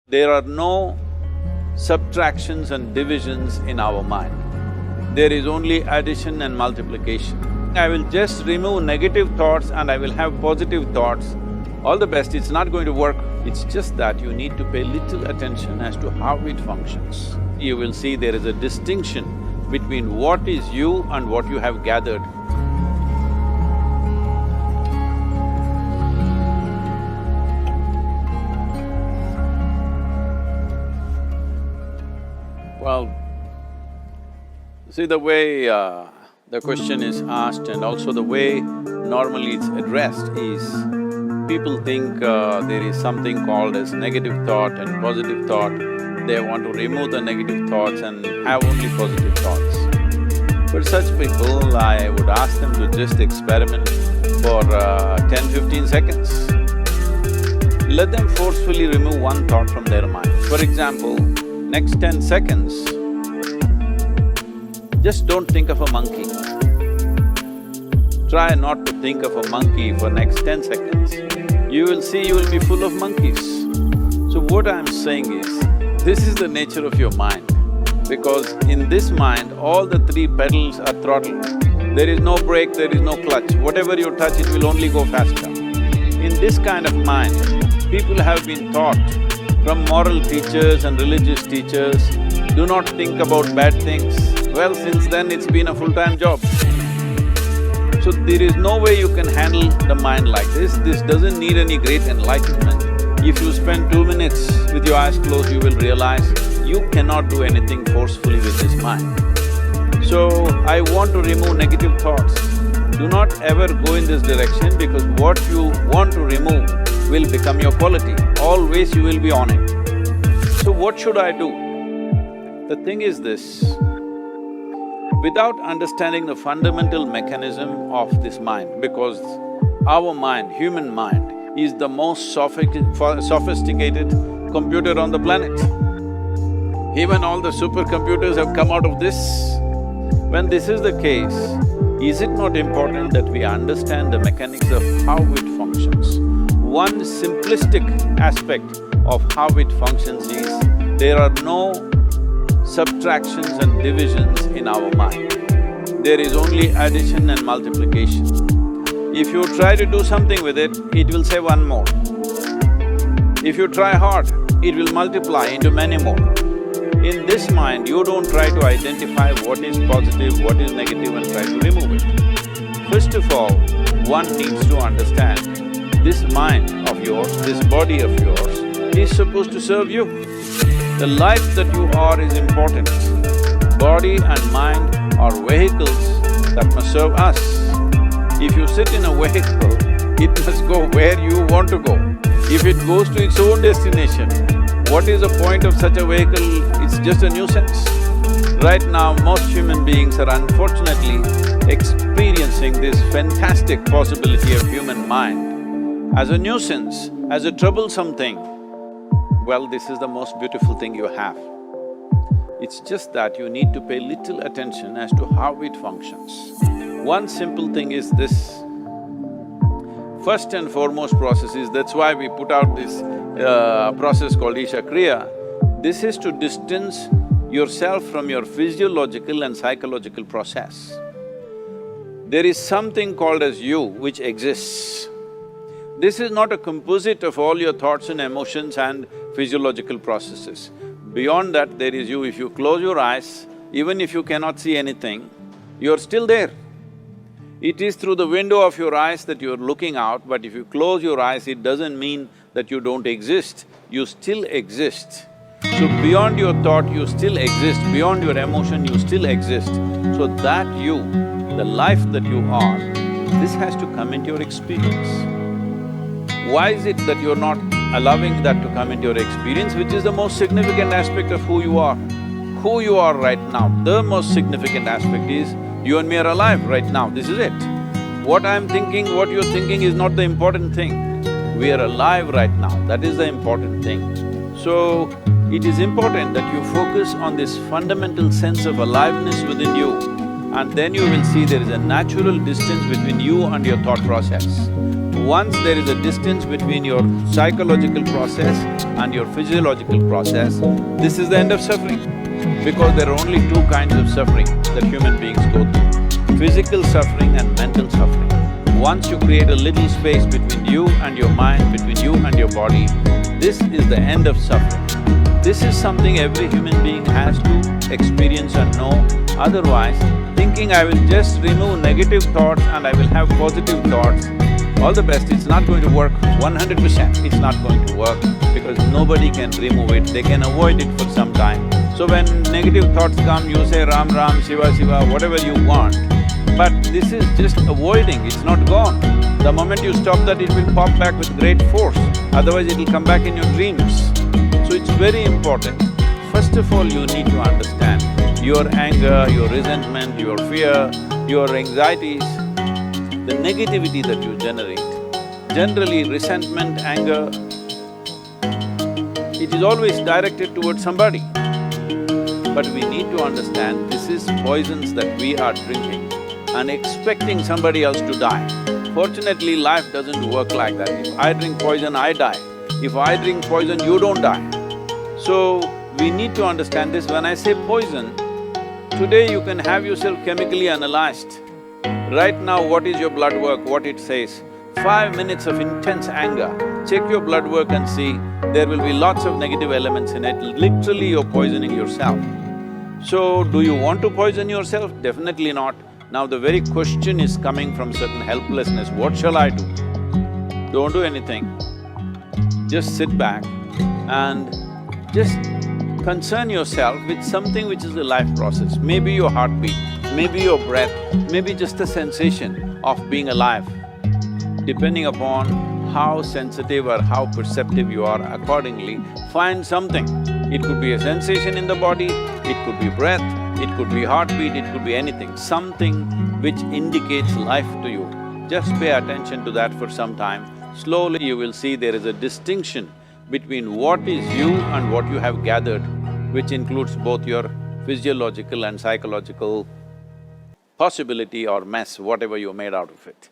There are no subtractions and divisions in our mind. There is only addition and multiplication. I will just remove negative thoughts and I will have positive thoughts. All the best, it's not going to work. It's just that you need to pay little attention as to how it functions. You will see there is a distinction between what is you and what you have gathered. Well, see the way the question is asked and also the way normally it's addressed is, people think there is something called as negative thought and positive thought. They want to remove the negative thoughts and have only positive thoughts. For such people, I would ask them to just experiment for 10-15 seconds. Let them forcefully remove one thought from their mind. For example, next 10 seconds, just don't think of a monkey. Try not to think of a monkey for next 10 seconds. You will see you will be full of monkeys. So what I'm saying is, this is the nature of your mind, because in this mind, all the three pedals are throttled. There is no brake, there is no clutch. Whatever you touch, it will only go faster. In this kind of mind, people have been taught from moral teachers and religious teachers, do not think about bad things. Well, since then it's been a full-time job. So there is no way you can handle the mind like this. This doesn't need any great enlightenment. If you spend 2 minutes with your eyes closed, you will realize you cannot do anything forcefully with this mind. So, I want to remove negative thoughts. Do not ever go in this direction, because what you want to remove will become your quality. Always you will be on it. So what should I do? The thing is this, without understanding the fundamental mechanism of this mind, because our mind, human mind, is the most sophisticated computer on the planet. Even all the supercomputers have come out of this. When this is the case, is it not important that we understand the mechanics of how it functions? One simplistic aspect of how it functions is, there are no subtractions and divisions in our mind. There is only addition and multiplication. If you try to do something with it, it will say one more. If you try hard, it will multiply into many more. In this mind, you don't try to identify what is positive, what is negative and try to remove it. First of all, one needs to understand, this mind of yours, this body of yours is supposed to serve you. The life that you are is important. Body and mind are vehicles that must serve us. If you sit in a vehicle, it must go where you want to go. If it goes to its own destination, what is the point of such a vehicle? It's just a nuisance. Right now, most human beings are unfortunately experiencing this fantastic possibility of human mind as a nuisance, as a troublesome thing. Well, this is the most beautiful thing you have. It's just that you need to pay little attention as to how it functions. One simple thing is this. First and foremost process is, that's why we put out this process called Isha Kriya. This is to distance yourself from your physiological and psychological process. There is something called as you which exists. This is not a composite of all your thoughts and emotions and physiological processes. Beyond that, there is you. If you close your eyes, even if you cannot see anything, you're still there. It is through the window of your eyes that you're looking out, but if you close your eyes, it doesn't mean that you don't exist, you still exist. So beyond your thought, you still exist, beyond your emotion, you still exist. So that you, the life that you are, this has to come into your experience. Why is it that you're not allowing that to come into your experience, which is the most significant aspect of who you are? Who you are right now, the most significant aspect is, you and me are alive right now, this is it. What I'm thinking, what you're thinking is not the important thing. We are alive right now, that is the important thing. So, it is important that you focus on this fundamental sense of aliveness within you, and then you will see there is a natural distance between you and your thought process. Once there is a distance between your psychological process and your physiological process, this is the end of suffering. Because there are only two kinds of suffering that human beings go through: physical suffering and mental suffering. Once you create a little space between you and your mind, between you and your body, this is the end of suffering. This is something every human being has to experience and know. Otherwise, thinking I will just remove negative thoughts and I will have positive thoughts, all the best, it's not going to work 100%. It's not going to work because nobody can remove it, they can avoid it for some time. So when negative thoughts come, you say Ram Ram, Shiva Shiva, whatever you want. But this is just avoiding, it's not gone. The moment you stop that, it will pop back with great force, otherwise it will come back in your dreams. So it's very important. First of all, you need to understand your anger, your resentment, your fear, your anxieties, the negativity that you generate. Generally, resentment, anger, it is always directed towards somebody. But we need to understand this is poisons that we are drinking and expecting somebody else to die. Fortunately, life doesn't work like that. If I drink poison, I die. If I drink poison, you don't die. So, we need to understand this. When I say poison, today you can have yourself chemically analyzed. Right now, what is your blood work, what it says? 5 minutes of intense anger, check your blood work and see, there will be lots of negative elements in it, literally you're poisoning yourself. So, do you want to poison yourself? Definitely not. Now the very question is coming from certain helplessness, what shall I do? Don't do anything. Just sit back and just concern yourself with something which is a life process. Maybe your heartbeat, maybe your breath, maybe just the sensation of being alive. Depending upon how sensitive or how perceptive you are, accordingly, find something. It could be a sensation in the body, it could be breath, it could be heartbeat, it could be anything, something which indicates life to you. Just pay attention to that for some time. Slowly you will see there is a distinction between what is you and what you have gathered, which includes both your physiological and psychological possibility or mess, whatever you made out of it.